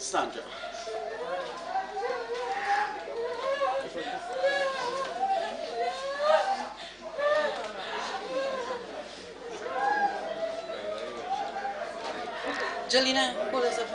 Sandra. Jelena, hold us up.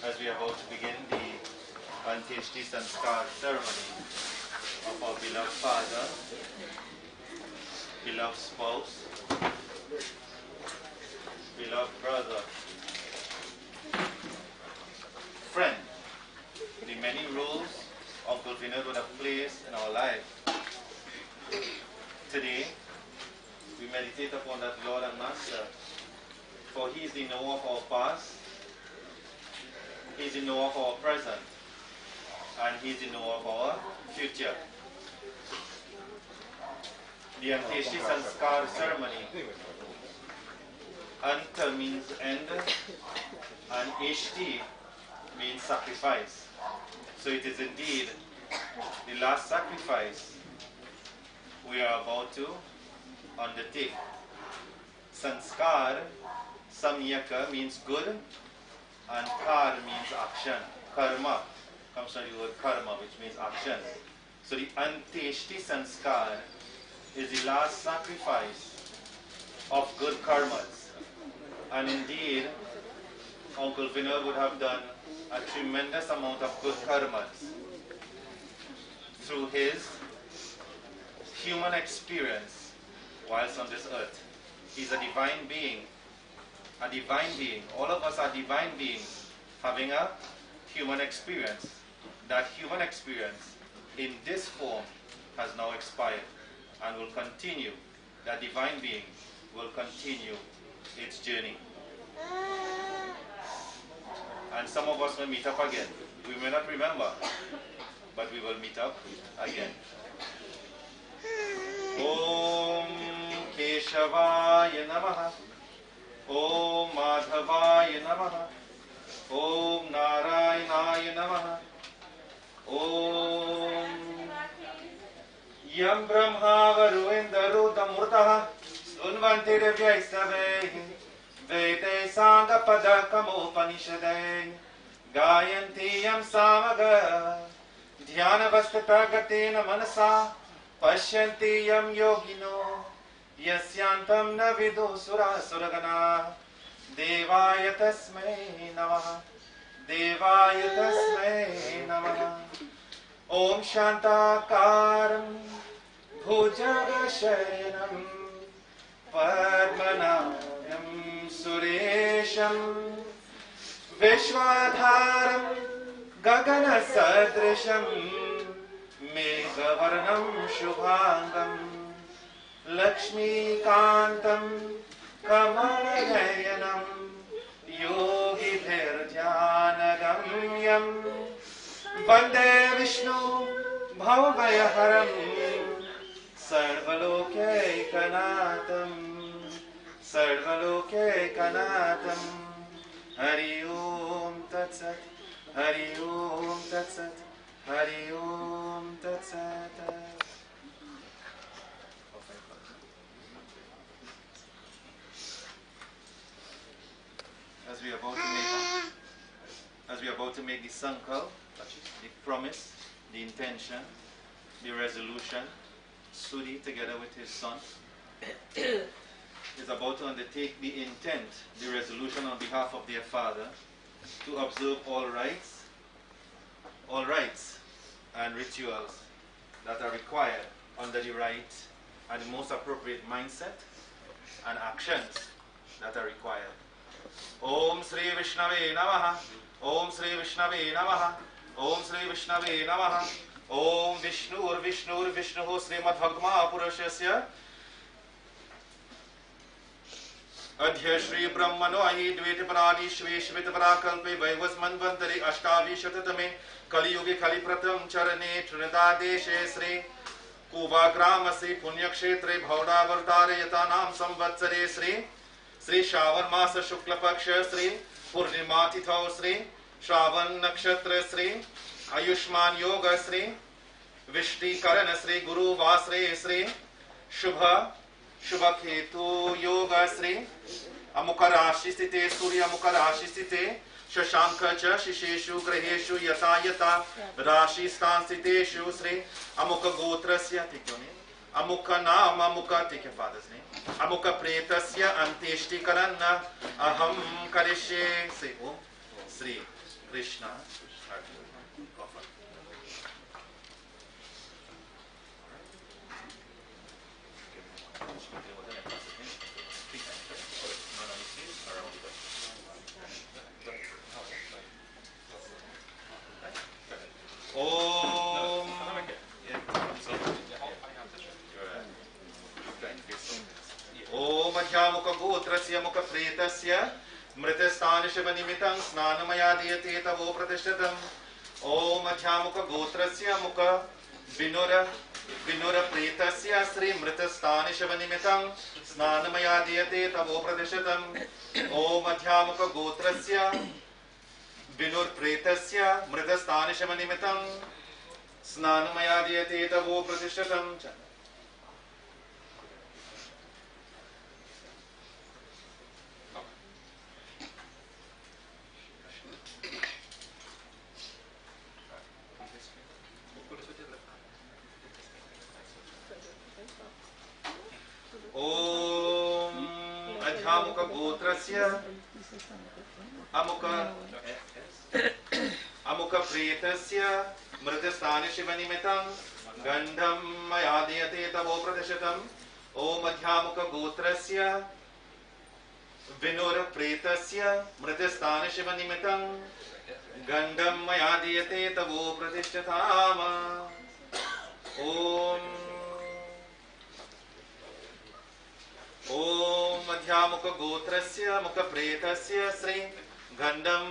As we are about to begin the Anteshti Sanskar ceremony of our beloved father, beloved spouse, beloved brother, friend, the many roles Uncle Benode would have played in our life. Today, we meditate upon that Lord and Master, for He is the knower of our past, He is the knower of our present, and He is the knower of our future. The Anteshti Sanskar ceremony, Anta means end, and Eshti means sacrifice. So it is indeed the last sacrifice we are about to undertake. Sanskar Samyaka means good, and kar means action. Karma comes from the word karma, which means action. So the Anteshti Sanskar is the last sacrifice of good karmas. And indeed, Uncle Vinod would have done a tremendous amount of good karmas through his human experience whilst on this earth. He's a divine being. A divine being. All of us are divine beings having a human experience. That human experience in this form has now expired and will continue. That divine being will continue its journey. And some of us will meet up again. We may not remember, but we will meet up again. Om Keshavaya Namaha. Om Madhavaya Namaha. Om Narayanaya Namaha. Om Yam Brahma Varuendaru Tamurtaha Sunvante Devyaistave Vede Sangha Padakamo Panishade Gayanti Yam Samaga Dhyana Vastata Gatena Manasa Pashyanti Yam Yogino Yasyantam Navido Sura Suragana Devaya Tasmai Namaha Devaya Tasmai Namaha Om Shantakaram Bhujagashayanam Padmanabham Suresham Vishwadharam Gagana Sadrisham Meghavarnam Shubhangam Lakshmi Kantam Kamalayanam Yogi Dhyanagam Vande Vishnu Bhavavayaharam Sarvalokekanatam Sarvalokekanatam Hari Om Tatsat Hari Om Tatsat Hari Om Tatsat. As we are about to make the sankal, the promise, the intention, the resolution, Suri together with his son is about to undertake the intent, the resolution on behalf of their father to observe all rites and rituals that are required under the right and the most appropriate mindset and actions that are required. Om Sri Vishnave Namaha. Om Sri Vishnave Namaha. Om Sri Vishnave Namaha. Om Vishnur Vishnur Vishnu Srimad Bhagma Purashasya Adhya Shri Brahmano Ahi Dvete Paradi Shveshvita Parakalpe Vaivas Manvantari Ashtavi Shatatame Kali Yugi Kali Pratam Charane Trinadadeshe Sri Kuva Gramasi Punyakshetre Bhauda Vartare Yatanam Samvatsare Sri Sri Shravan Masa Shukla Paksha Sri Purnima Tithau Sri Shravan Nakshatra Sri Ayushman Yoga Sri Vishti Karana Sri Guru Vasre Sri Shubha Shubhaketu Yoga Sri Amukarashi Sthite Surya Amukarashi Sthite Shashanka Cha Shisheshu Graheshu Yata Yata Rashi Stan Sthiteshu Sri Amuka Gotrasya, take your name. Amuka Nam Amuka, take your father's name. Amuka Pretasya Anteshti Karanna Aham Karishe. Say Om Sri Krishna. Om Om Adhyamukha Gotrasya Mukha Pretasya Mritastani Shivanimitam Snanamaya Diyate Tavo Pratishtatam. Om Adhyamukha Gotrasya Mukha Vinura Pretasya Sri Mritastani Shivanimitam Snanamaya Diyate Tavo Pratishtatam. Om Adhyamukha Gotrasya Vinur Pretasya Mritastani Shivanimitam Snanamaya Diyate Tavo Pratishtatam. ओम अध्यामुक गोत्रस्य अमुक प्रेतस्य मृतस्थाने शिवनिमितं गंधम मया दीयते तवो प्रतिशतम् ओम अध्यामुक गोत्रस्य विनोर प्रेतस्य मृतस्थाने शिवनिमितं गंधम मया दीयते तवो प्रतिष्ठताम ओम मध्यामुख गोत्रस्य मुख प्रेतस्य श्री गंधम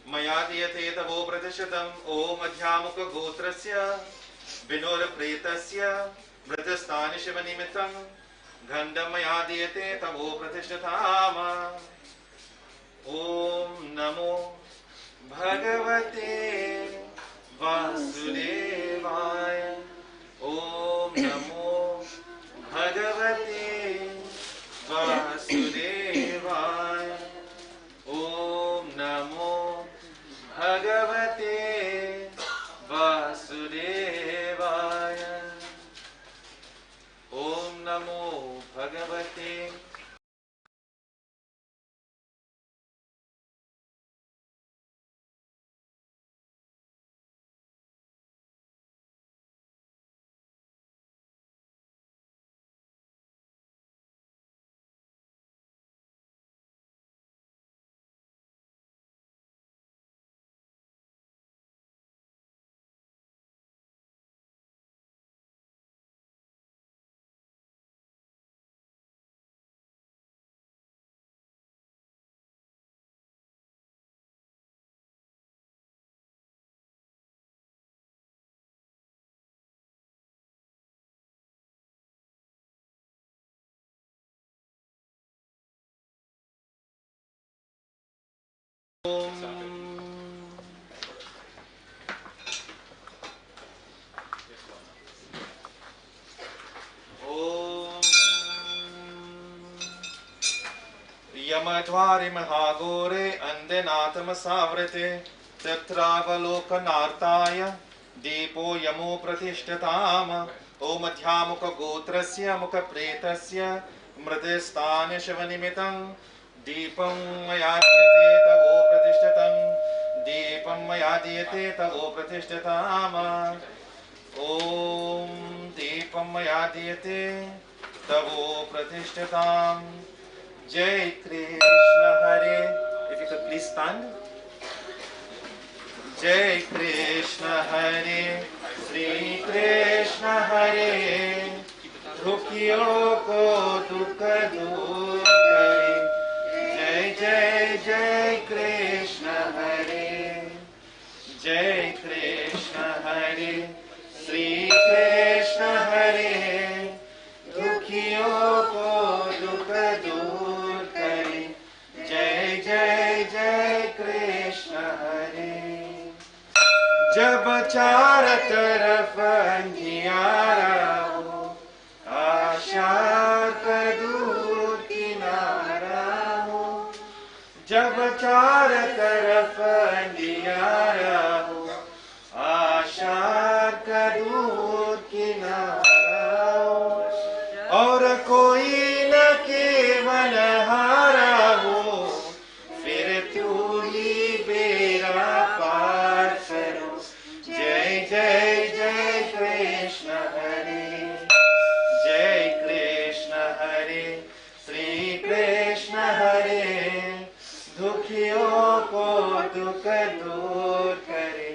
मया दीयते तवो प्रतिशतम् ओम मध्यामुख गोत्रस्य विनोर प्रेतस्य मृतस्थाने शिवनिमितं गंधम मया दीयते तवो प्रतिष्ठताम ओम नमो भगवते वासुदेवाय ओम नमो भगवते वासुदेवाय ओम नमो भगवते वासुदेवाय ओम नमो भगवते यमद्वारि महाघोरे अन्धनाथमसावृते तत्रावलोकनार्ताय दीपो यमो प्रतिष्ठताम् ओम अध्यामुक गोत्रस्य मुख प्रेतस्य मृतस्थाने शिवनिमितं दीपं मया दीयते तवो प्रतिष्ठितं दीपं मया दीयते तवो प्रतिष्ठताम् ओम दीपं मया दीयते तवो प्रतिष्ठताम् जय कृष्ण हरे if you could please stand जय कृष्ण हरे श्री कृष्ण हरे दुखियों को दुख दूर करे जय जय जय कृष्ण हरे जय कृष्ण हरे श्री कृष्ण हरे दुखियों को दुख दूर करे जय जय जय कृष्ण हरे जब चार तरफ अंधियारा हो आशा का दूर किनारा हो जब चार तरफ अंधियारा हो आशा का दूर किनारा हो और कोई न केवल हारा हो फिर तू ही बेड़ा पार करो जय जय जय कृष्ण हरे जय कृष्ण हरे श्री कृष्ण हरे दुखियों को दुख दूर करे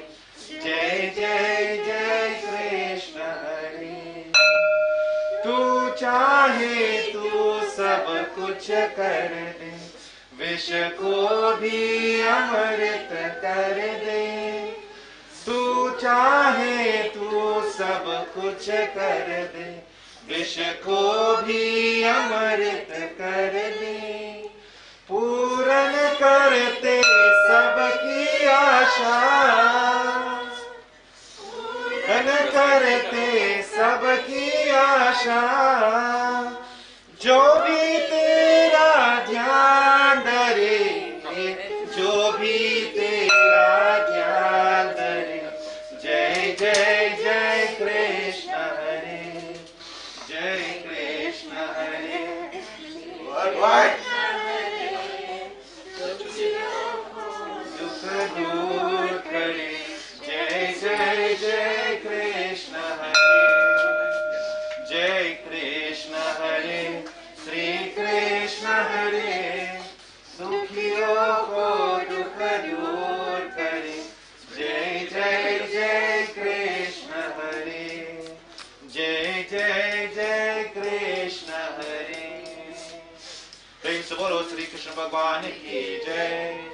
जय जय जय कृष्ण हरे तू चाहे तू सब कुछ कर दे विष को भी अमृत कर दे तू चाहे तू सब कुछ कर दे विष को भी अमृत कर दे पूरन करते सबकी आशा पूरन करते सबकी आशा जो भी तेरा ध्यान धरे जो भी तेरा ध्यान धरे जय जय जय कृष्ण हरे जय कृष्ण श्री कृष्ण भगवान की जय।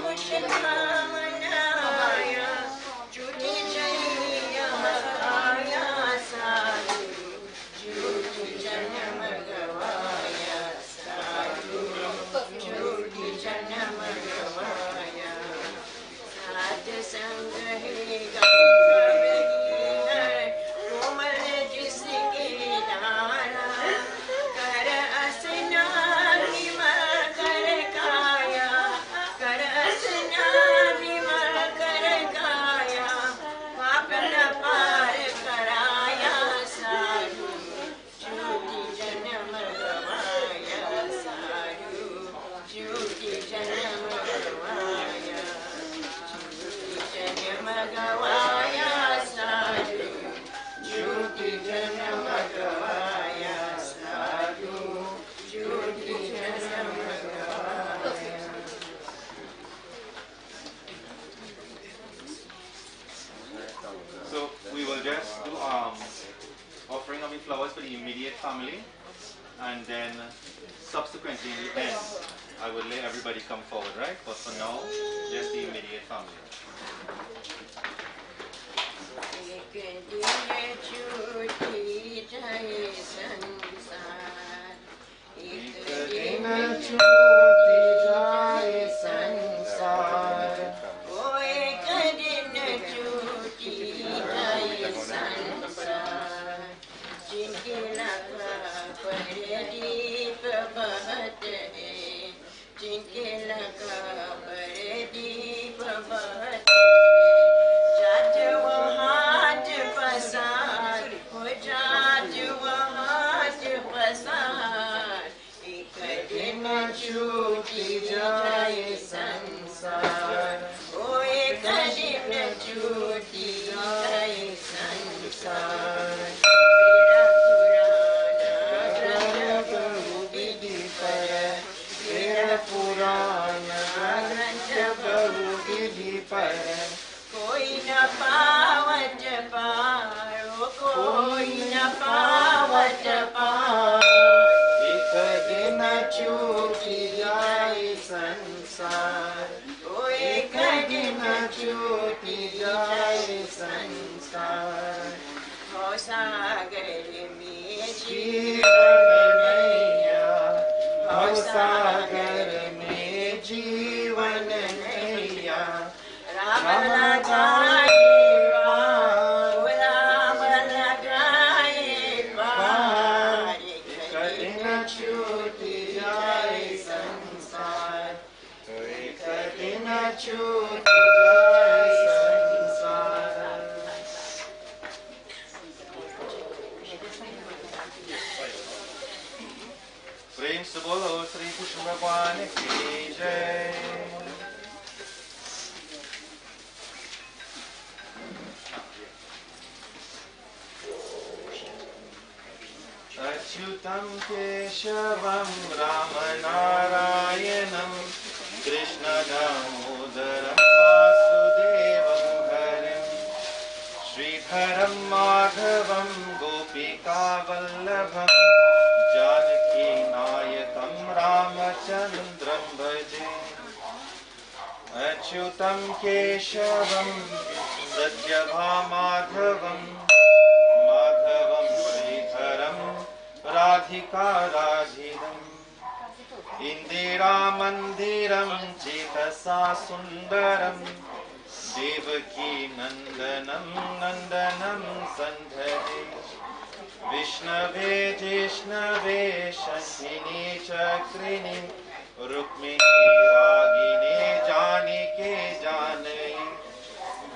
खुश कामना and then subsequently in the end, I would let everybody come forward, right? But for now, just the immediate family. प्रेम से बोलो श्री कृष्ण भगवान की जय। अच्युतं केशवं राम नारायणं कृष्ण दामोदरं वासुदेवं हरिं श्रीधरं माधवं गोपिकावल्लभं जानकी नायकं रामचन्द्रं भजे। अच्युतं केशवं सत्यभामाधवं माधवं श्रीधरं राधिका राधिदम् इन्दिरामन्दिरं चेतसा सुन्दरं देवकी नन्दनं नन्दनं सन्धरे विष्णवे जिष्णवे शङ्खिनी चक्रिणी रुक्मिणी रागिनी जानिके जानकी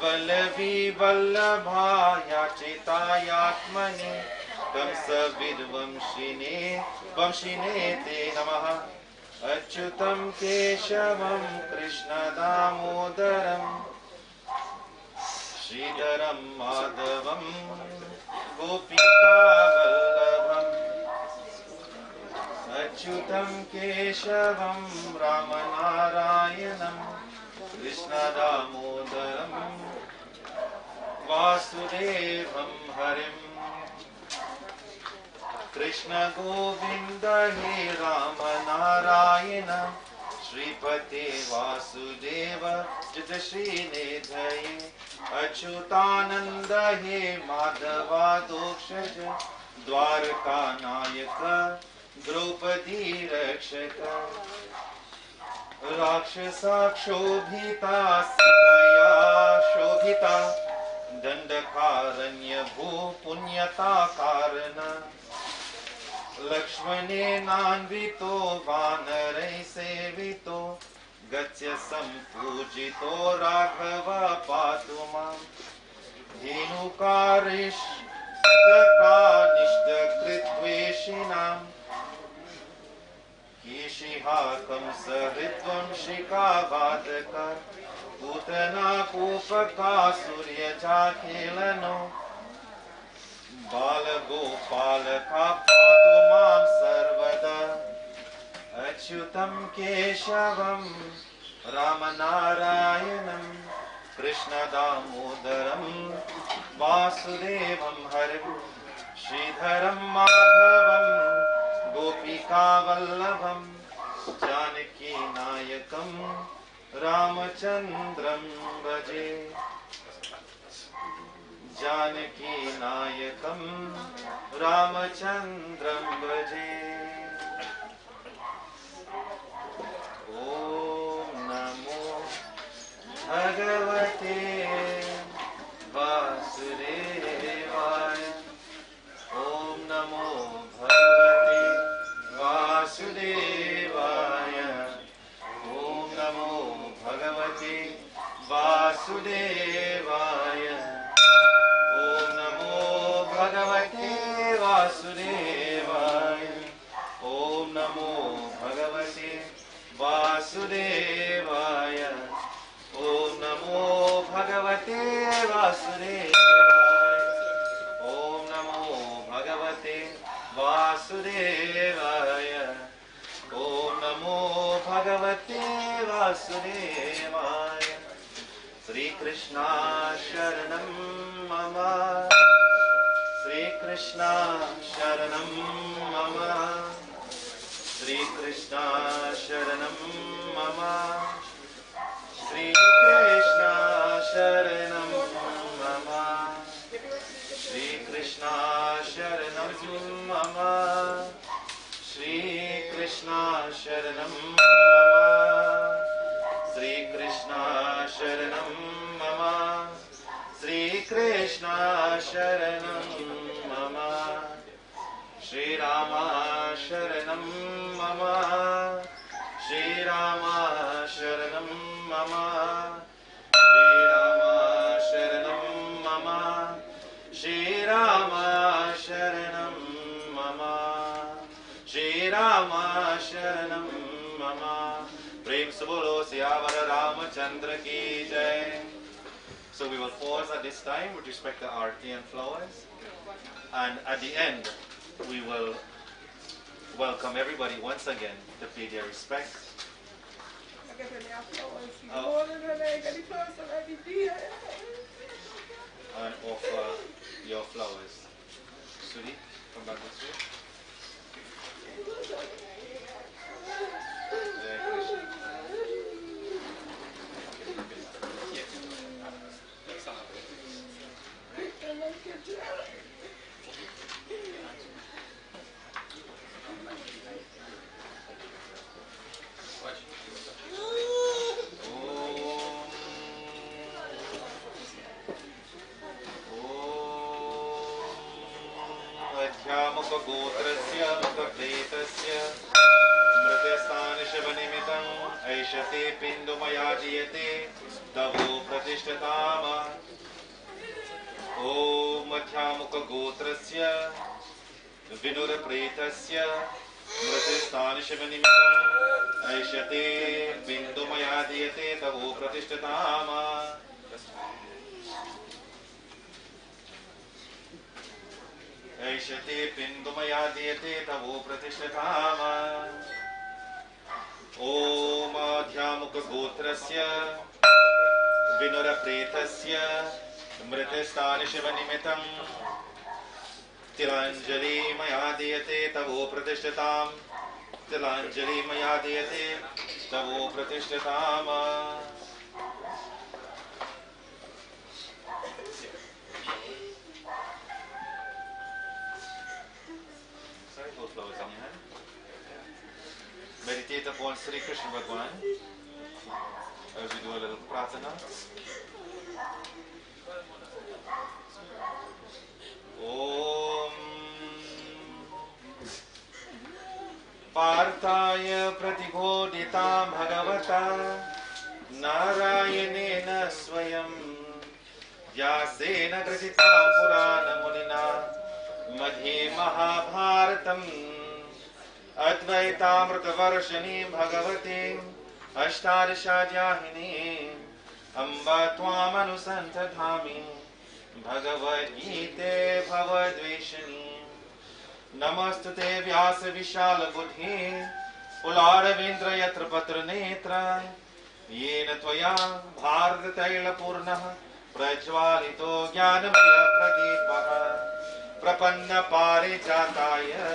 वल्लभी वल्लभायाचितायात्मनि कंसविद्वंशिने वंशिने ते नमः। अच्युतं केशवं कृष्णदामोदरं श्रीधरं माधवं गोपिकावल्लभम् अच्युतं केशवं रामनारायणं कृष्णदामोदरं वासुदेवं हरिं कृष्ण गोविंद हे राम नारायण श्रीपते वासुदेव चित श्रीनिधये अच्युतानंद हे माधवादोक्षज द्वारका नायक द्रौपदी रक्षक राक्षसा क्षोभिता सीतया शोभिता दंडकारण्य भू पुण्यता कारण लक्ष्मणेनान्वितो वानरै सेवितो गत्य सम्पूजितो राघव पातु मां धेनुकारिष्टकानिष्टकृद्वेषिणां केशिहाकं सहृद्वंशिका वादका पूतना कूपकासुर्यजाखेलनो बालगोपालका पातु मां सर्वदा अच्युतं केशवं रामनारायणं कृष्णदामोदरं वासुदेवं हरिं श्रीधरं माधवं गोप कावल्लभं जानकी नायकं रामचन्द्रं भजे जानकी नायकं रामचन्द्रं भजे ॐ नमो भगवते वासुदेवाय ॐ नमो भगवते वासुदेवाय ॐ नमो भगवते वासुदेवाय ॐ नमो भगवते वासुदेवाय ॐ नमो भगवते वासुदेवाय ॐ नमो भगवते वासुदेवाय ॐ नमो भगवते वासुदेवाय ॐ नमो भगवते वासुदेवाय श्री कृष्णा शरणं मम श्री कृष्णा शरणं मम श्री कृष्णा शरणं मम श्री कृष्णा शरणं मम श्री कृष्णा शरणं मम श्री कृष्णा शरणं मम श्री कृष्णा शरणं मम श्री कृष्णा शरणं मम श्री राम शरणं मम श्री राम शरणं मम श्री राम शरणं मम श्री राम शरणं मम श्री राम शरणं मम प्रेम से बोलो सियावर रामचंद्र की जय. So we will pause at this time with respect to our tea and flowers, and at the end we will welcome everybody once again to pay their respects. And offer your flowers. Sudi, come back this way. Jai Krishna. मुखगोत्रस्य मुखप्रेतस्य मृतस्थानशवनिमित्तं ऐषते पिण्डमया दीयते तवो प्रतिष्ठताम. ॐ मध्यामुखगोत्रस्य विनुरप्रेतस्य मृतस्थानशवनिमित्तं ऐषते पिण्डमया दीयते तवो प्रतिष्ठताम. ऐषते पिण्डमया दीयते तवो प्रतिष्ठताम. ॐ मध्यामुखगोत्रस्य विनुरप्रेतस्य मृतस्थानशिवनिमित्तं तिलाञ्जलि मया दीयते तवो प्रतिष्ठताम्. तिलाञ्जलि मया दीयते तवो प्रतिष्ठताम. Meditate upon Sri Krishna Bhagwan as we do a little pratana. Om Parthaya Pratighodita Bhagavata Narayanena Swayam Vyasena Grasita Purana Munina Madhye Mahabharatam Advaitamritavarshini Bhagavati Ashtadashadyahini Amba Twamanusantadhami Bhagavad Gita Bhavadveshani Namastute Vyasa Vishala Buddhi Pulara Yatra Patra Netra Yena Tvaya Bharata Taila Purnaha Prajvalito Jnanamaya Pradipaha Prapanna Parijataya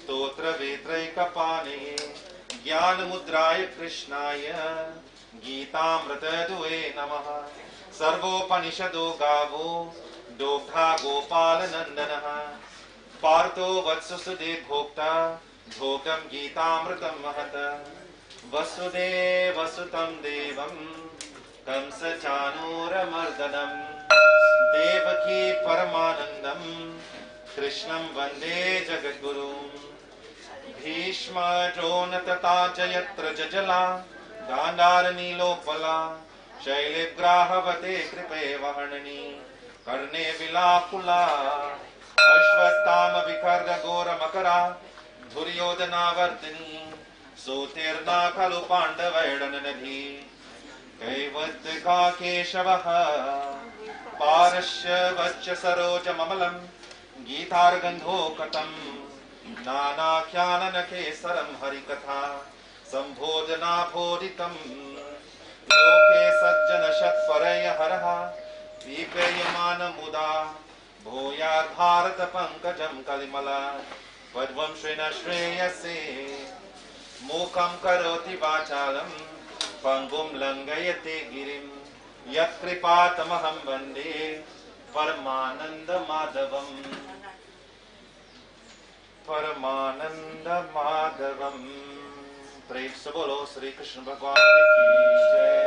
स्तोत्रवेत्रैकपाणे ज्ञानमुद्राय कृष्णाय गीतामृतदुहे नमः सर्वोपनिषदो गावो दोग्धा गोपालनन्दनः पार्थो वत्सुसुदे भोक्ता भोगं गीतामृतं महत वसुदेवसुतं देवं कंसचाणूरमर्दनं देवकी परमानन्दं कृष्णं वन्दे जगद्गुरुं भीष्म द्रोण तथा जयत्र जजला गान्धारनीलोपला शैलग्राहवते कृपे वहननी कर्णे विलाकुला अश्वत्थाम विखर्द घोरमकरा दुर्योधनावर्तिनी सोतीर्णा खलु पाण्डवैडननधी कैवत्का केशवः पारस्य वच्च सरोजममलं गीतार्गन्धोकटं नानाख्याननकेसरं हरिकथा सम्बोधनाभोदितं लोके सज्जनशत्परयहरः पीपेयमानमुदा भूयाद्भारतपङ्कजं कलिमला पद्मं श्रेण श्रेयसे मूकं करोति वाचालं पङ्गुं लङ्घयते गिरिं यत्कृपातमहं वन्दे परमानन्दमाधवम् परमानन्दमाधवम्। प्रेम से बोलो श्री कृष्ण भगवान की जय।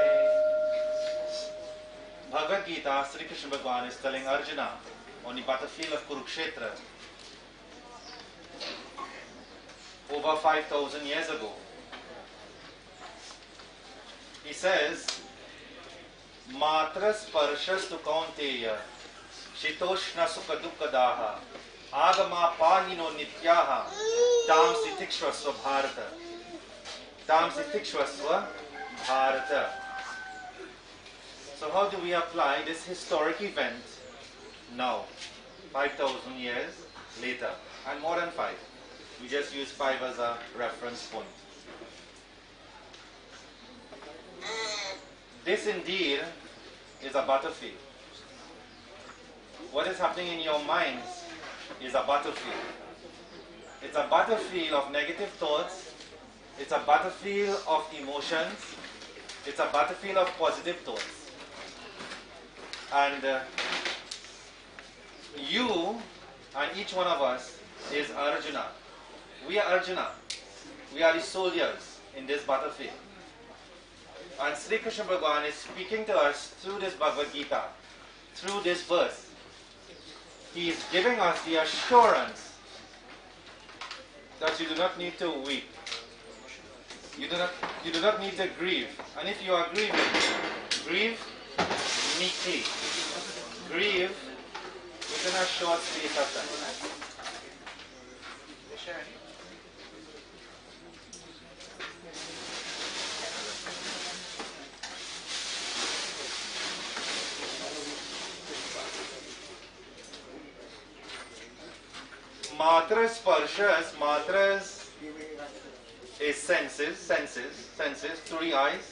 Bhagavad Gita, Sri Krishna Bhagavan is telling Arjuna on the battlefield of Kurukshetra over 5,000 years ago. He says, Matra sparshas tu kaunteya shitoshna sukha dukkadaha agama pahino nityaha tam sitikshvasva bharata tam sitikshvasva bharata. So how do we apply this historic event now, 5,000 years later, and more than 5? We just use 5 as a reference point. This indeed is a battlefield. What is happening in your minds is a battlefield. It's a battlefield of negative thoughts. It's a battlefield of emotions. It's a battlefield of positive thoughts. And you and each one of us is Arjuna. We are Arjuna. We are the soldiers in this battlefield. And Sri Krishna Bhagavan is speaking to us through this Bhagavad Gita, through this verse. He is giving us the assurance that you do not need to weep. You do not need to grieve. And if you are grieving, grieve meekly. Grieve within a short space of time. Matras, sparshas, matras is senses, 3 eyes.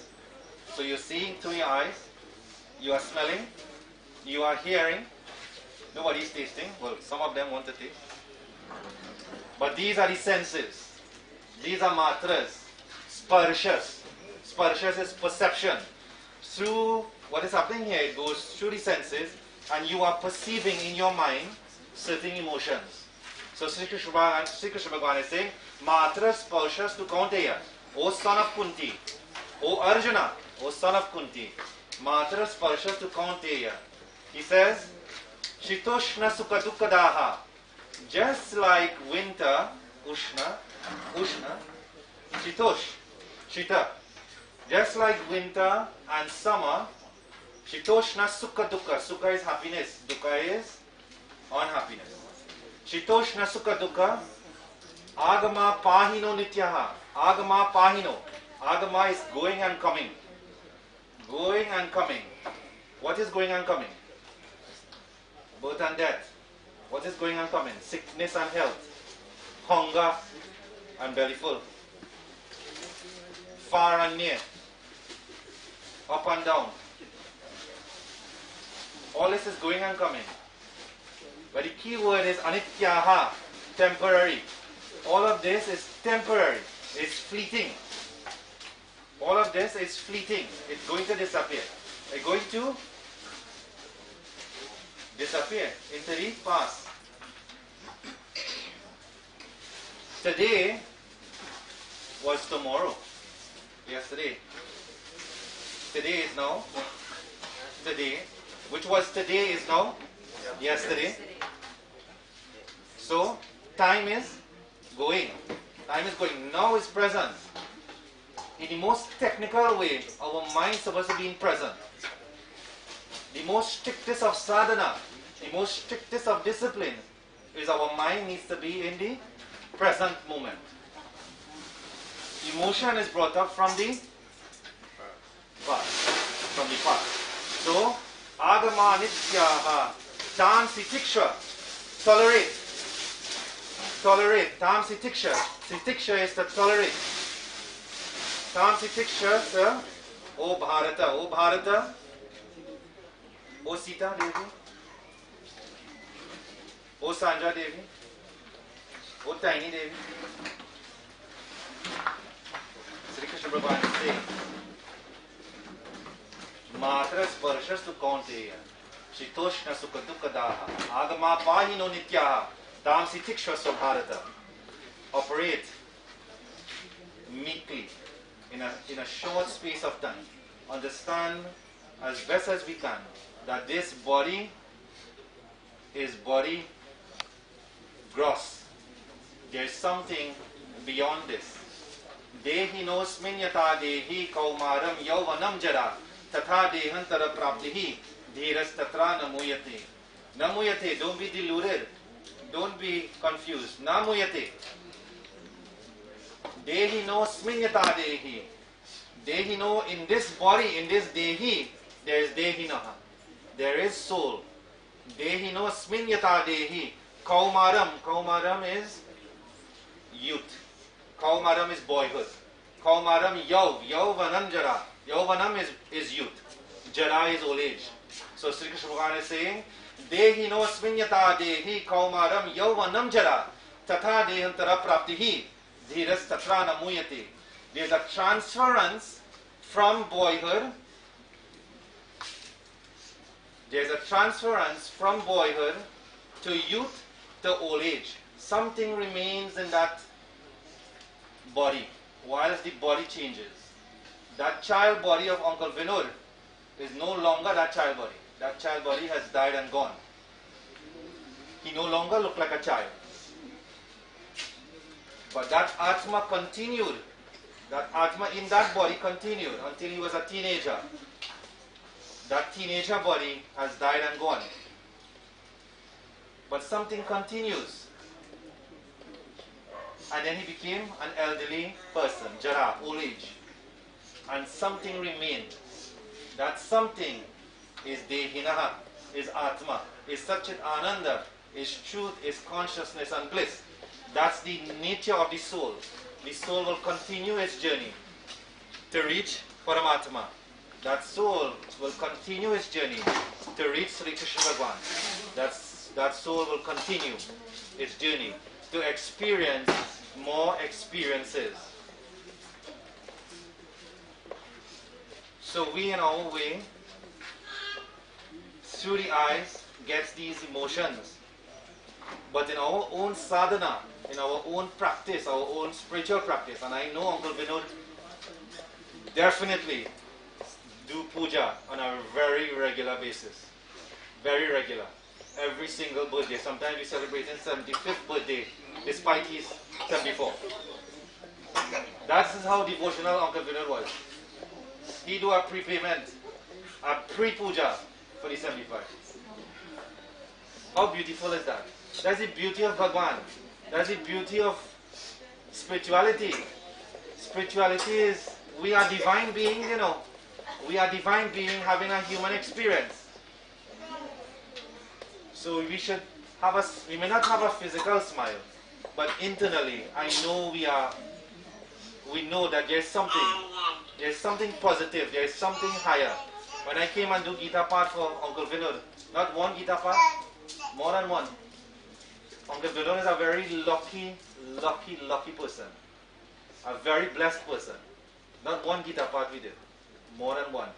So you're seeing 3 eyes, you are smelling, you are hearing, nobody's tasting, well some of them want to taste. But these are the senses, these are matras, sparshas. Sparshas is perception. Through what is happening here, it goes through the senses and you are perceiving in your mind certain emotions. So Sri Krishna Bhagavan is saying, Matra sparshas tu kaunteya, O son of Kunti, O Arjuna, O son of Kunti, Matra sparshas tu kaunteya. He says, Shitoshna sukha dukkadaha, just like winter, Ushna, Shitosh, Shita, just like winter and summer, Shitoshna sukha dukkha, sukha is happiness, dukkha is unhappiness. Shitoshna sukha dukkha, agama pahino nityaha, agama pahino, agama is going and coming. Going and coming. What is going and coming? Birth and death. What is going and coming? Sickness and health. Hunger and belly full. Far and near. Up and down. All this is going and coming. But the key word is anityaha, temporary. All of this is temporary. It's fleeting. All of this is fleeting. It's going to disappear. It's going to disappear into the past. Today was tomorrow. Yesterday. Today is now. Today. Which was today is now. Yesterday. So, time is going. Time is going. Now is present. In the most technical way, our mind is supposed to be in present. The most strictest of sadhana, the most strictest of discipline, is our mind needs to be in the present moment. Emotion is brought up from the past. From the past. So, agama nityaha, tamsi tiksha, tolerate. Tolerate. Tamsi tiksha. Tiksha is to tolerate. Tamsi tiksha, O Bharata. O Bharata. O Sita Devi. O Sanja Devi. O Tiny Devi. Sri Krishna Bhagavan is saying, Matra Sparshas tu Kaunteya, Shitoshna Sukha Dukkadaha, Agama Pahino Nityaha, Tamsi Tiksha Swabharata. Operate meekly in a short space of time. Understand as best as we can that this body is body gross. There is something beyond this. Dehi nosmin yata dehi kaumaram yauvanam jara tatha dehantara praptihi dhiras tatra namuyate. Namuyate, don't be deluded. Don't be confused. Namuyate. Dehi nosmin yata dehi. Dehi no, in this body, in this dehi, there is dehi naha. There is soul. Dehi nosmin yata dehi. Kaumaram. Kaumaram is youth. Kaumaram is boyhood. Kaumaram yauvanam jara. Yauvanam is youth. Jara is old age. So Sri Krishna Bhagavan is saying, Dehi no sminyata dehi kaumaram yauvanam jara tatha dehantara praptihi dhiras tatra namuyate. There's a transference from boyhood. There's a transference from boyhood to youth to old age. Something remains in that body whilst the body changes. That child body of Uncle Benode is no longer that child body. That child body has died and gone. He no longer looked like a child. But that Atma continued. That Atma in that body continued until he was a teenager. That teenager body has died and gone. But something continues. And then he became an elderly person, Jara, old age. And something remained. That something is Dehinaha, is Atma, is Satchit Ananda, is truth, is consciousness and bliss. That's the nature of the soul. The soul will continue its journey to reach Paramatma. That soul will continue its journey to reach Sri Krishna Bhagavan. That soul will continue its journey to experience more experiences. So we in our way, through the eyes, gets these emotions. But in our own sadhana, in our own practice, our own spiritual practice, and I know Uncle Benode definitely do puja on a very regular basis. Very regular. Every single birthday. Sometimes we celebrate his 75th birthday, despite his 74. That is how devotional Uncle Benode was. He do a prepayment, a pre-puja for the 75. How beautiful is that? That's the beauty of Bhagwan. That's the beauty of spirituality. Spirituality is, we are divine beings, you know. We are divine beings having a human experience. So we may not have a physical smile, but internally, I know we know that there's something positive, there's something higher. When I came and do Gita Path for Uncle Benode, not one Gita Path, more than one. Uncle Benode is a very lucky person. A very blessed person. Not one guitar part we did. More than one.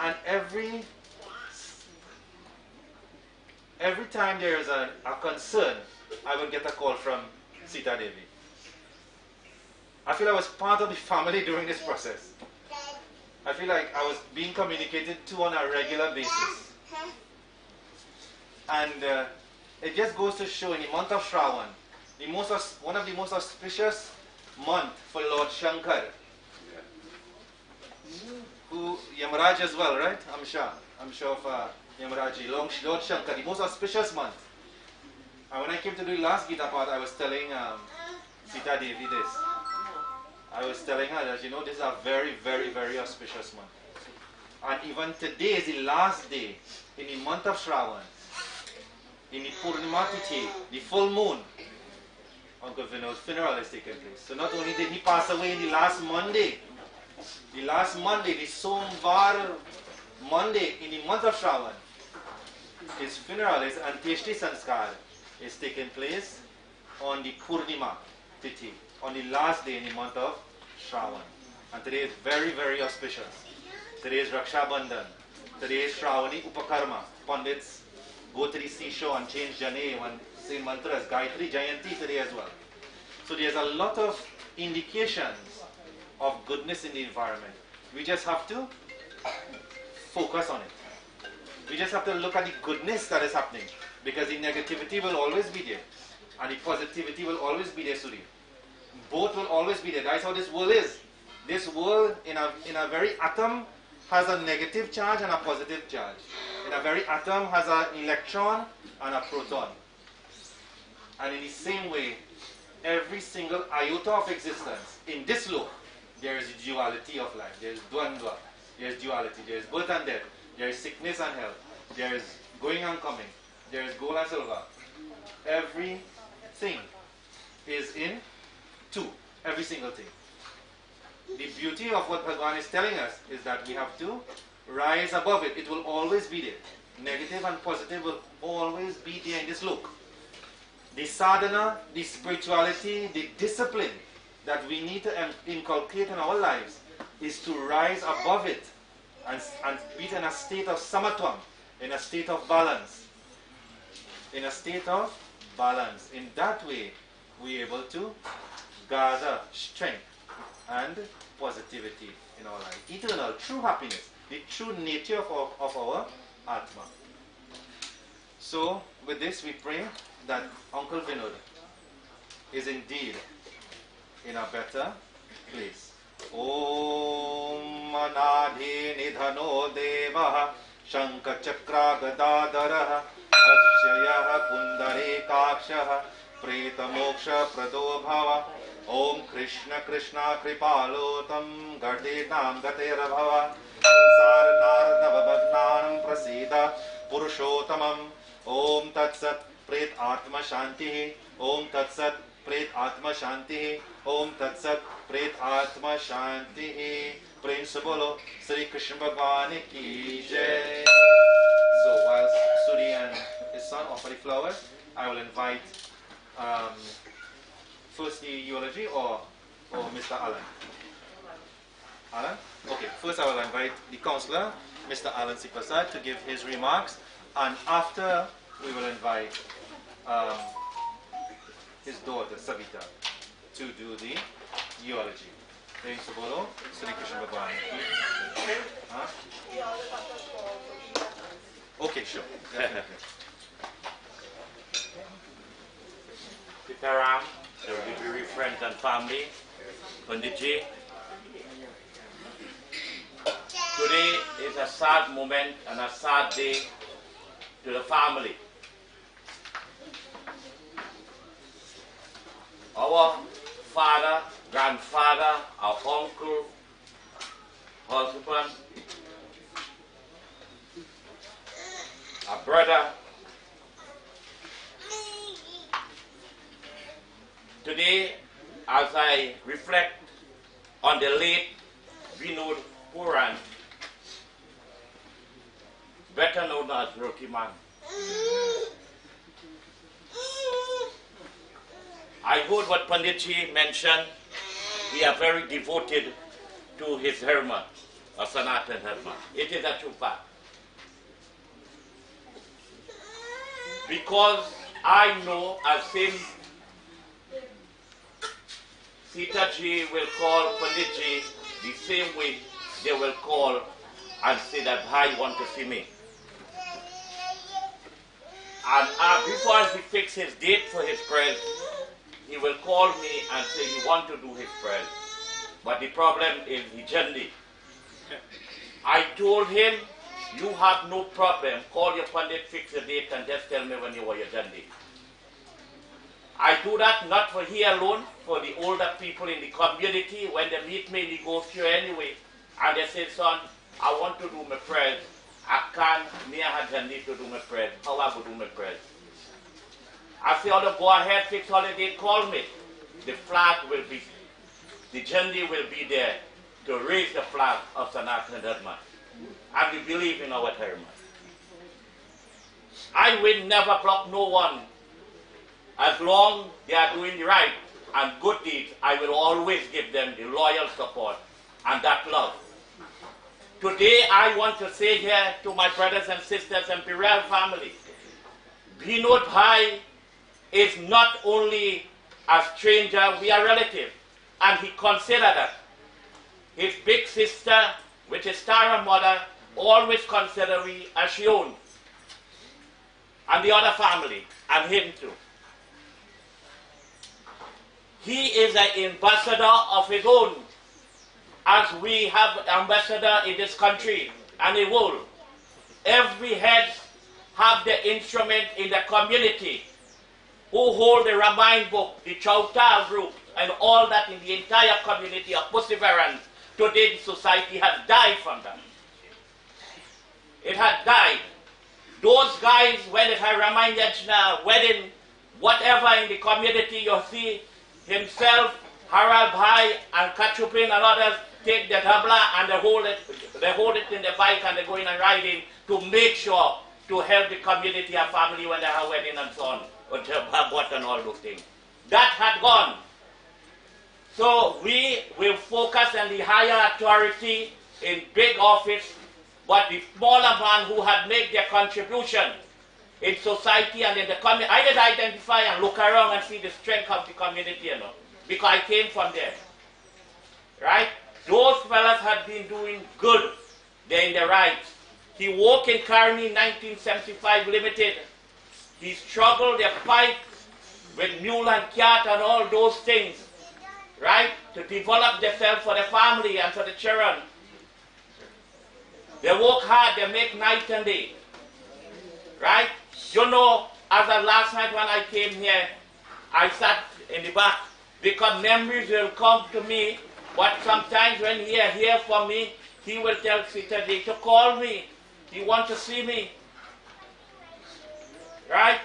And every time there is a concern, I would get a call from Sita Devi. I feel I was part of the family during this process. I feel like I was being communicated to on a regular basis. And it just goes to show in the month of Shravan, one of the most auspicious months for Lord Shankar, who Yamaraj as well, right? I'm sure of Yamaraji, Lord Shankar, the most auspicious month. And when I came to do the last Gita part, I was telling Sita Devi this. I was telling her that, this is a very, very, very auspicious month. And even today is the last day in the month of Shravan, in the Purnima Tithi, the full moon. Uncle Vinode's funeral is taking place. So not only did he pass away in the last Monday, the Somvar Monday in the month of Shravan, his funeral is Antyeshti Sanskar is taking place on the Purnima Tithi, on the last day in the month of Shravan. And today is very, very auspicious. Today is Raksha Bandhan. Today is Shravani Upakarma. Pandits go to the seashore and change Jane and say mantras, Gayatri Jayanti today as well. So there's a lot of indications of goodness in the environment. We just have to focus on it. We just have to look at the goodness that is happening, because the negativity will always be there and the positivity will always be there, Suri. Both will always be there. That's how this world is. This world in a very atom has a negative charge and a positive charge. In a very atom has an electron and a proton. And in the same way, every single iota of existence in this look, there is duality of life. There is dvandva. There is duality. There is birth and death. There is sickness and health. There is going and coming. There is gold and silver. Everything is in two. Every single thing. The beauty of what Bhagavan is telling us is that we have to rise above it. It will always be there. Negative and positive will always be there in this look. The sadhana, the spirituality, the discipline that we need to inculcate in our lives is to rise above it and be in a state of samatvam, in a state of balance. In a state of balance. In that way, we are able to gather strength and positivity in our life. Eternal, true happiness, the true nature of our Atma. So, with this we pray that Uncle Benode is indeed in a better place. Om Anadhi Nidhano Deva Shanka Chakra Gadadaraha Ashyayah Kundare Kakshaha Preta Moksha Pradobhava Om Krishna Krishna Kripalotam Gadetam Gaterabhava Sansar Navabhagnanam Prasida Purushotamam Om Tatsat Pret Atma Shanti Om Tatsat Pret Atma Shanti Om Tatsat Pret Atma Shanti Prem se bolo Sri Krishna Bhagwan ki jai. So whilst Suri and his son offer the flowers, I will invite first the eulogy or Mr. Alan? Alan? Okay, first I will invite the counselor, Mr. Alan Sipasad, to give his remarks, and after we will invite his daughter, Savita, to do the eulogy. Prem se bolo, Sri Krishna Bhagwan. Huh? Okay, sure. Sitaram, dear friends and family, Panditji. Today is a sad moment and a sad day to the family. Our father, grandfather, our uncle, husband, our brother. Today, as I reflect on the late Benode Pooran, better known as Rocky Man, I heard what Panditji mentioned. We are very devoted to his dharma, or Sanatan dharma. It is a true fact. Because I know, as same Sitaji will call Panditji the same way they will call and say that Bhai want to see me. And before he fixes his date for his prayers, he will call me and say he want to do his prayers. But the problem is he jandi. I told him, you have no problem. Call your Pandit, fix a date and just tell me when you are your jandi. I do that not for he alone, for the older people in the community. When they meet me, they go through anyway. And they say, son, I want to do my prayers. I can't near jandi to do my prayers. How I go do my prayers? I say, oh, go ahead, fix holiday, call me. The flag will be, the jandi will be there to raise the flag of Sanatana Dharma. And we believe in our dharma. I will never block no one. As long they are doing the right and good deeds, I will always give them the loyal support and that love. Today I want to say here to my brothers and sisters and Pirel family, Benode Bhai is not only a stranger, we are relative. And he considered that. His big sister, which is Tara mother, always considered we as she own. And the other family, and him too. He is an ambassador of his own, as we have ambassador in this country and the world. Every head have the instrument in the community who hold the Ramayana book, the Chautar group, and all that in the entire community of perseverance. Today the society has died from that. It has died. Those guys, when it had Ramayana Yajna, wedding, whatever in the community, you see himself, Harald Bhai and Kachupin and others take the tabla and they hold it in the bike and they go in and ride in to make sure to help the community and family when they have wedding and so on, or to have what and all those things. That had gone. So we will focus on the higher authority in big office, but the smaller man who had made their contribution in society and in the community, I did identify and look around and see the strength of the community, you know, because I came from there. Right? Those fellas had been doing good. They're in the right. He worked in Karni 1975 Limited. He struggled the fight with mule and cat and all those things, right? To develop themselves for the family and for the children. They work hard, they make night and day. Right? You know, as of last night when I came here, I sat in the back because memories will come to me, but sometimes when he is here for me, he will tell Sitaji to call me. He wants to see me. Right?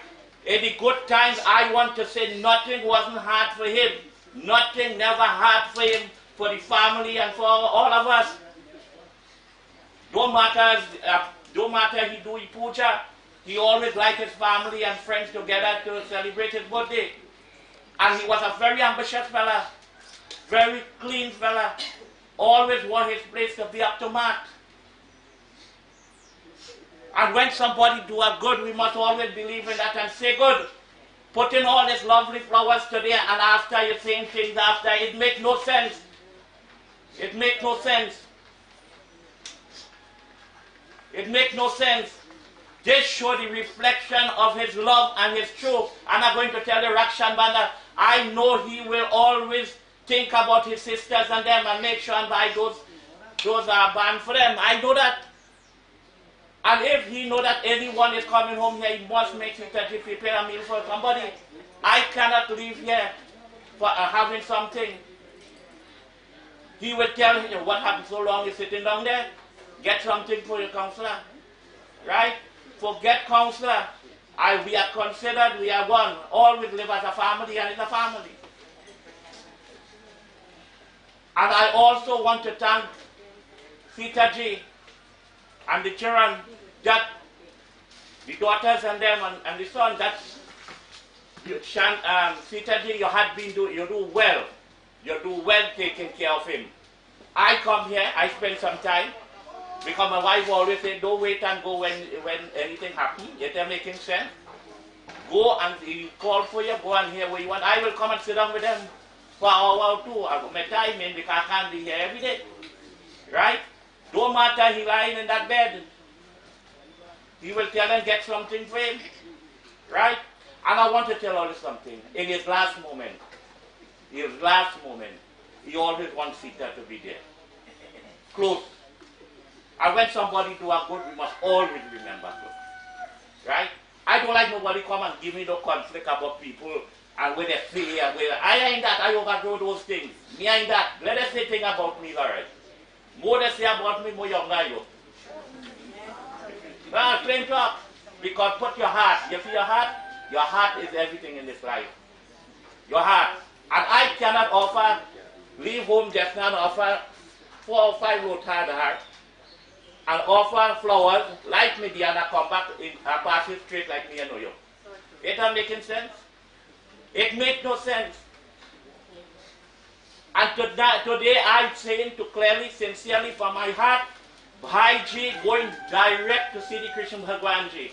In the good times, I want to say nothing wasn't hard for him. Nothing never hard for him, for the family and for all of us. Don't matter he do puja, he always liked his family and friends together to celebrate his birthday. And he was a very ambitious fella, very clean fella, always want his place to be up to mark. And when somebody do a good, we must always believe in that and say good. Putting all these lovely flowers today and after you're saying things after, it makes no sense. It makes no sense. It makes no sense. This show the reflection of his love and his truth. And I'm going to tell the Rakshan Banda, I know he will always think about his sisters and them and make sure and buy those are banned for them. I know that. And if he know that anyone is coming home here, he must make sure that he prepare a meal for somebody. I cannot leave here for having something. He will tell him, what happened so long you're sitting down there? Get something for your counselor. Right? Forget counselor. We are considered, we are one. Always live as a family and in a family. And I also want to thank Sitaji and the children, that the daughters and them and the son, that Sitaji, you do well. You do well taking care of him. I come here, I spend some time, because my wife always said, don't wait and go when anything happens. Is that making sense? Go and he call for you, go and hear what you want. I will come and sit down with them for an hour or two. I got my time in because I can't be here every day. Right? Don't matter, he lying in that bed. He will tell and get something for him. Right? And I want to tell you something. In his last moment, he always wants Sita to be there. Close. And when somebody do a good, we must always remember good. Right? I don't like nobody come and give me no conflict about people and where they say and where I ain't that. I overthrow those things. Me ain't that. Let us say things about me, alright. More they say about me, more younger you. Plain talk. Because put your heart. You see your heart? Your heart is everything in this life. Your heart. And I cannot offer, leave home just now and offer 4 or 5 loads hard heart. And offer flowers like me and I come back and pass it straight like me and know you. It not making sense? It makes no sense. And today I'm saying to clearly, sincerely from my heart, Bhaiji going direct to Sri Krishna Bhagwanji.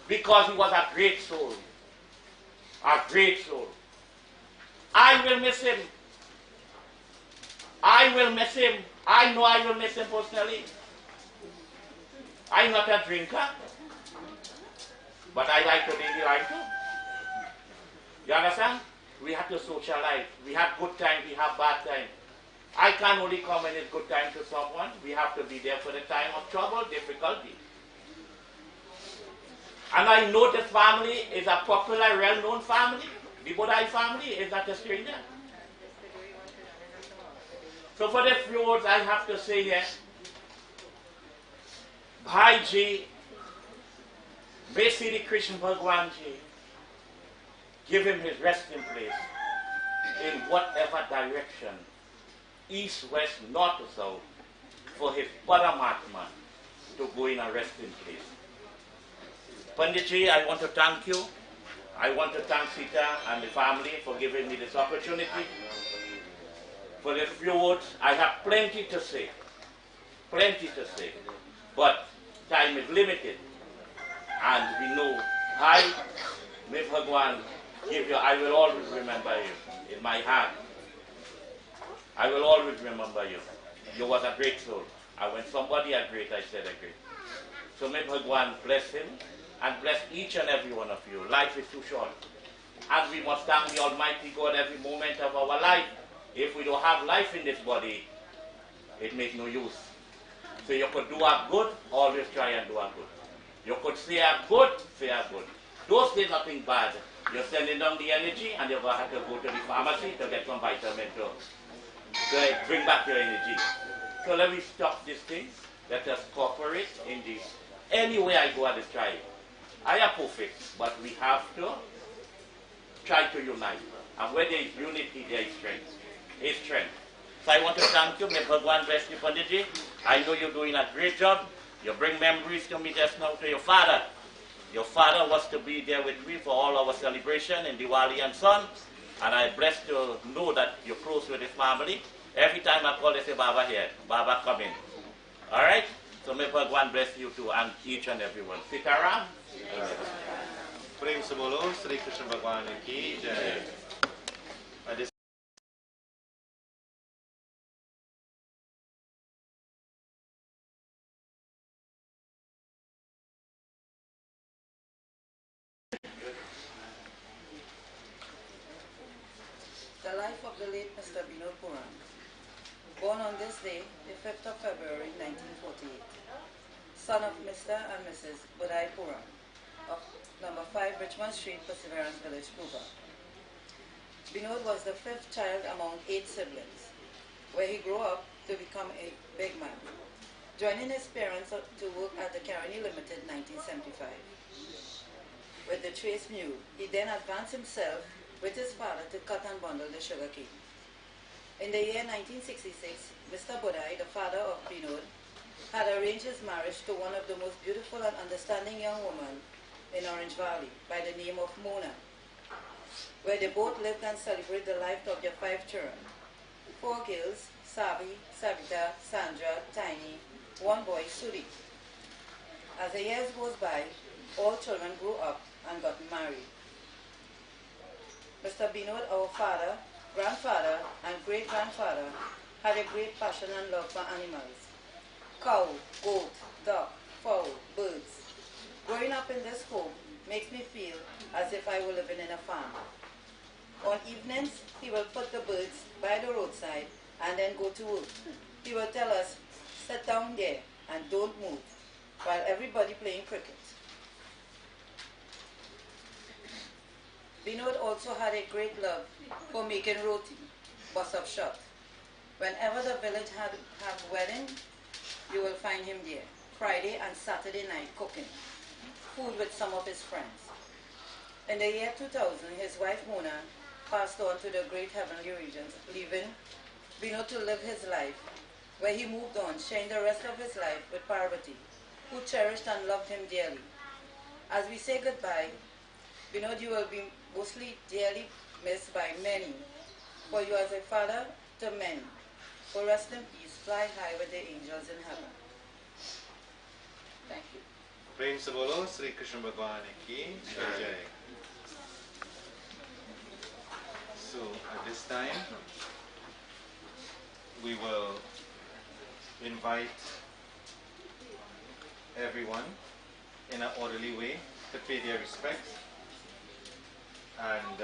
Because he was a great soul. A great soul. I will miss him. I will miss him. I know I will miss him personally. I'm not a drinker, but I like to live life too. You understand? We have to socialize. We have good time, we have bad time. I can't only come when it's good time to someone. We have to be there for the time of trouble, difficulty. And I know this family is a popular, well-known family. The Bodai family is not a stranger. So for the few words I have to say here, Bhaiji, may Sri Krishna Bhagwanji give him his resting place in whatever direction, east, west, north or south, for his Paramatma to go in a resting place. Panditji, I want to thank you. I want to thank Sita and the family for giving me this opportunity. For the few words, I have plenty to say. Plenty to say. But time is limited. And we know, may Bhagwan give you, I will always remember you in my heart. I will always remember you. You was a great soul. And when somebody is great, I said a great. So may Bhagwan bless him and bless each and every one of you. Life is too short. And we must thank the Almighty God every moment of our life. If we don't have life in this body, it makes no use. So you could do a good, always try and do a good. You could say a good, say a good. Don't say nothing bad. You're sending down the energy and you're going to have to go to the pharmacy to get some vitamin to bring back your energy. So let me stop this thing. Let us cooperate in this. Anywhere I go, I just try. I am perfect, but we have to try to unite. And where there is unity, there is strength. Is strength. So I want to thank you. May Bhagwan bless you, Panditji. I know you're doing a great job. You bring memories to me just now to your father. Your father was to be there with me for all our celebration in Diwali and Son. And I'm blessed to know that you're close with his family. Every time I call, they say, Baba here. Baba come in. All right? So may Bhagwan bless you too and each and everyone. Sitaram. Prem se bolo, Sri Krishna Bhagwan ki jai. The life of the late Mr. Benode Pooran, born on this day, the 5th of February 1948, son of Mr. and Mrs. Bodai Pooran of number 5 Richmond Street, Perseverance Village, Cuba. Benode was the 5th child among 8 siblings, where he grew up to become a big man, joining his parents to work at the Caroni Limited 1975. With the trace mule, he then advanced himself with his father to cut and bundle the sugar cane. In the year 1966, Mr. Bodai, the father of Benode, had arranged his marriage to one of the most beautiful and understanding young women in Orange Valley by the name of Mona, where they both lived and celebrated the life of their 5 children. 4 girls, Sabi, Sabita, Sandra, Tiny, 1 boy, Sudi. As the years goes by, all children grew up and got married. Mr. Benode, our father, grandfather, and great-grandfather, had a great passion and love for animals. Cow, goat, duck, fowl, birds. Growing up in this home makes me feel as if I were living in a farm. On evenings, he will put the birds by the roadside and then go to work. He will tell us, sit down there and don't move, while everybody playing cricket. Benode also had a great love for making roti, bus up shot. Whenever the village had wedding, you will find him there, Friday and Saturday night cooking food with some of his friends. In the year 2000, his wife Mona passed on to the great heavenly regions, leaving Benode to live his life, where he moved on, sharing the rest of his life with Parvati, who cherished and loved him dearly. As we say goodbye, Benode, you will be mostly dearly missed by many, for you as a father to many. For rest in peace, fly high with the angels in heaven. Thank you. प्रेम से बोलो श्री कृष्ण भगवान की जय. So at this time we will invite everyone in an orderly way to pay their respects, and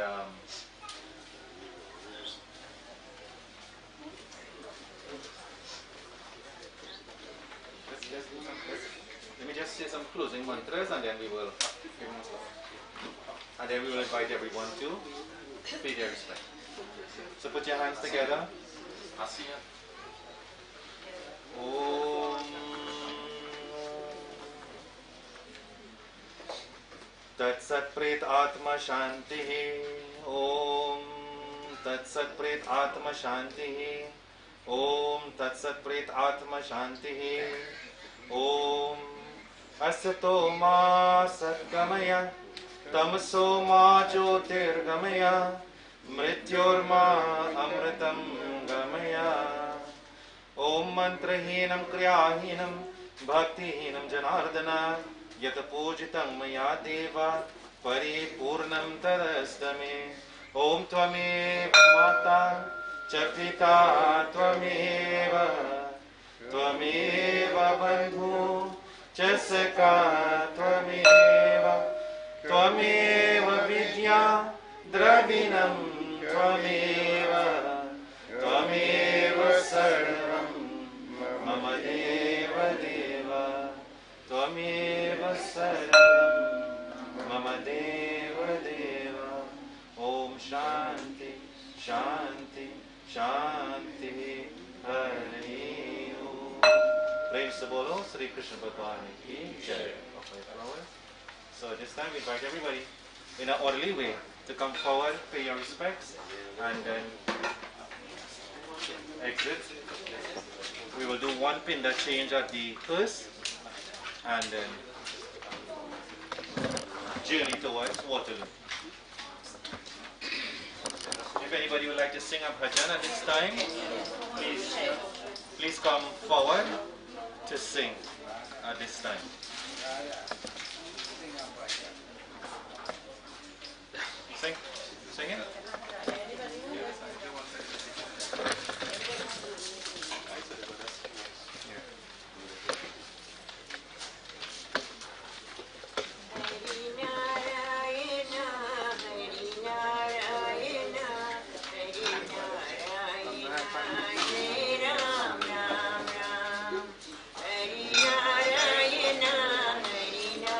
let me just say some closing mantras, and then we will invite everyone to pay their respect. So put your hands together. Om Tat Sat Pret Atma Shanti. Om Tat Sat Pret Atma Shanti. Om Tat Sat Pret Atma Shanti. Om Asato Ma Satgamaya Tamaso Ma Jyotirgamaya Mrityorma Amritam Gamaya. Om Mantrahinam Kriyahinam Bhaktihinam Janardana Yata Pujitam Maya Deva Paripurnam Tadastame. Om Tvameva Mata Chapita Tvameva Tvameva Bandhu Chasaka Tvameva Tvameva Vidya Dravinam Tvameva Tvameva Sarvam Mama Deva Deva Tvameva Sarvam Mama Deva Deva. Om Shanti Shanti Shanti Hari Om. Prem se bolo Sri Krishna Bhagwan ki jai. So this time we invite everybody in an orderly way to come forward, pay your respects, and then exit. We will do one pinda change at the first, and then journey towards Waterloo. If anybody would like to sing a bhajan at this time, please come forward to sing at this time. Sing it. Hari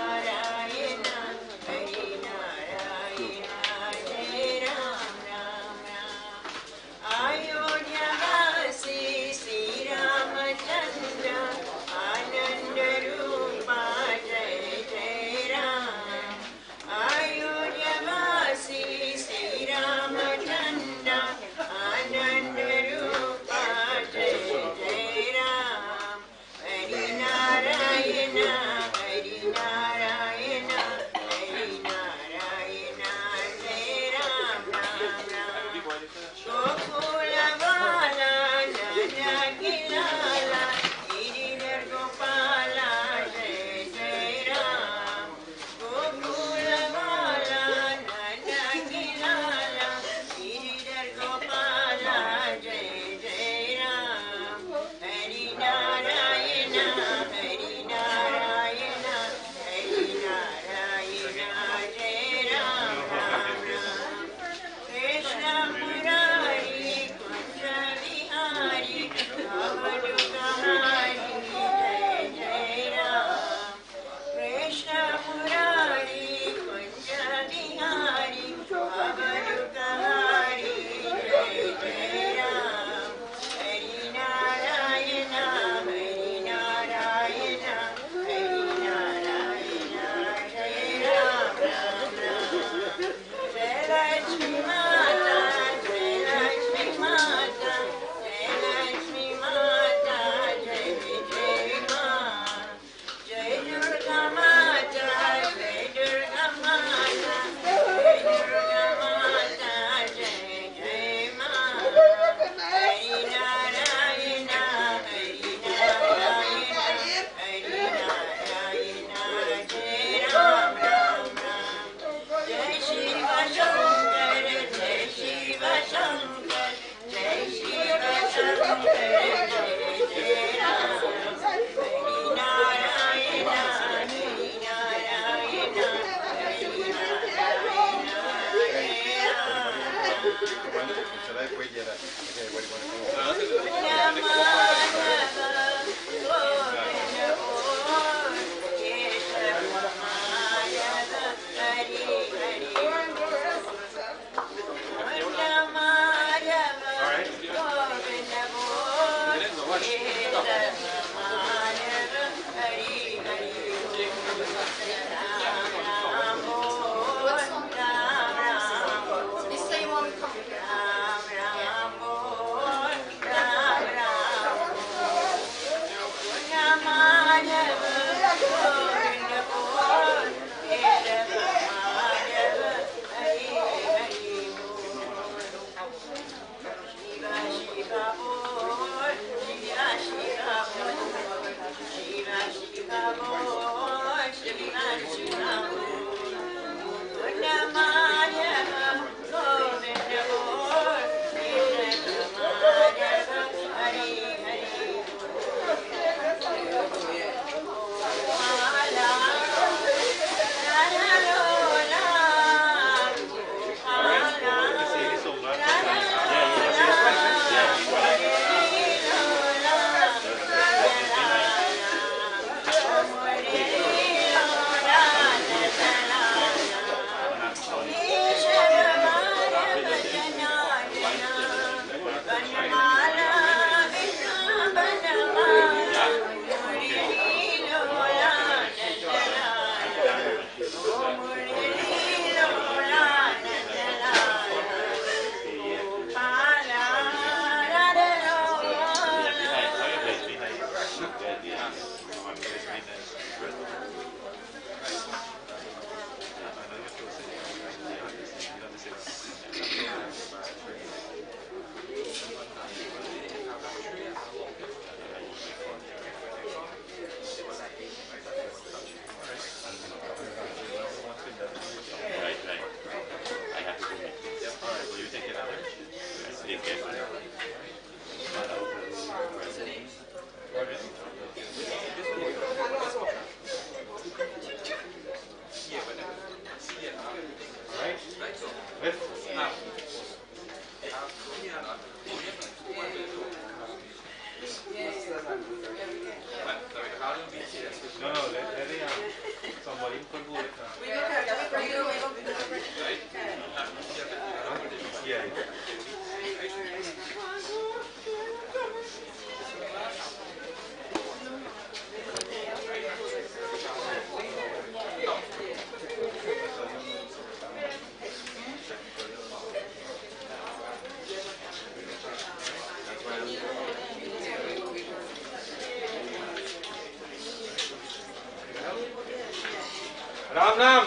Ram नाम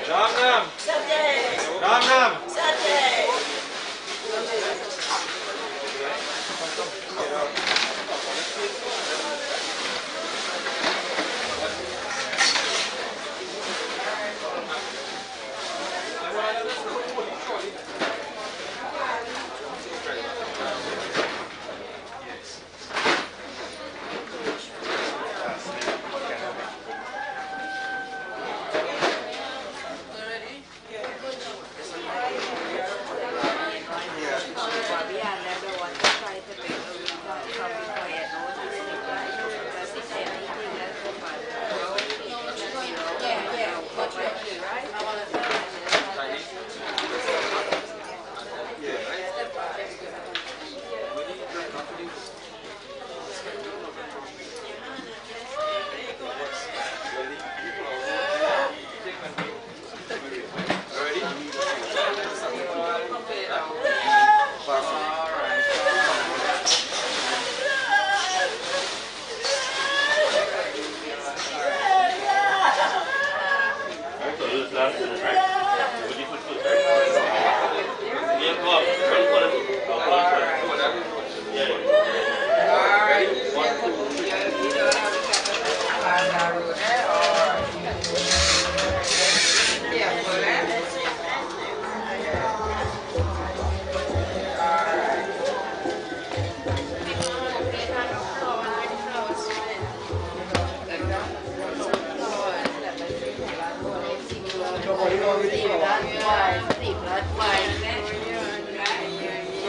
राम नाम राम नाम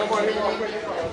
Nobody